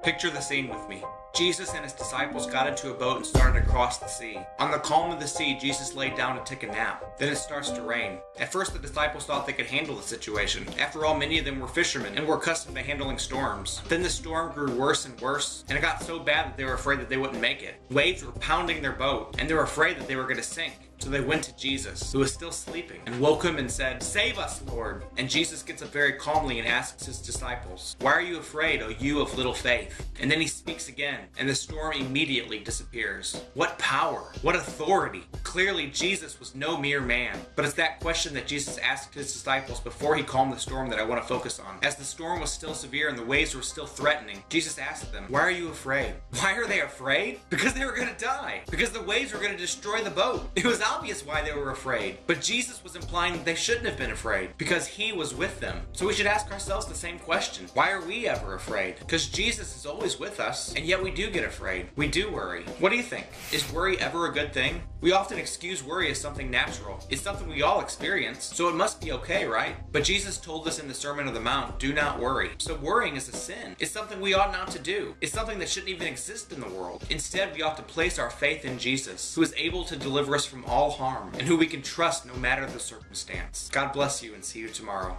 Picture the scene with me. Jesus and his disciples got into a boat and started to cross the sea. On the calm of the sea, Jesus laid down to take a nap. Then it starts to rain. At first, the disciples thought they could handle the situation. After all, many of them were fishermen and were accustomed to handling storms. Then the storm grew worse and worse, and it got so bad that they were afraid that they wouldn't make it. Waves were pounding their boat, and they were afraid that they were going to sink. So they went to Jesus, who was still sleeping, and woke him and said, "Save us, Lord." And Jesus gets up very calmly and asks his disciples, "Why are you afraid, O you of little faith?" And then he speaks again, and the storm immediately disappears. What power! What authority! Clearly, Jesus was no mere man. But it's that question that Jesus asked his disciples before he calmed the storm that I want to focus on. As the storm was still severe and the waves were still threatening, Jesus asked them, "Why are you afraid?" Why are they afraid? Because they were going to die. Because the waves were going to destroy the boat. It was obvious why they were afraid. But Jesus was implying that they shouldn't have been afraid because he was with them. So we should ask ourselves the same question. Why are we ever afraid? Because Jesus is always with us, and yet we do get afraid. We do worry. What do you think? Is worry ever a good thing? We often excuse worry as something natural. It's something we all experience, so it must be okay, right? But Jesus told us in the Sermon on the Mount, do not worry. So worrying is a sin. It's something we ought not to do. It's something that shouldn't even exist in the world. Instead, we ought to place our faith in Jesus, who is able to deliver us from all harm, and who we can trust no matter the circumstance. God bless you, and see you tomorrow.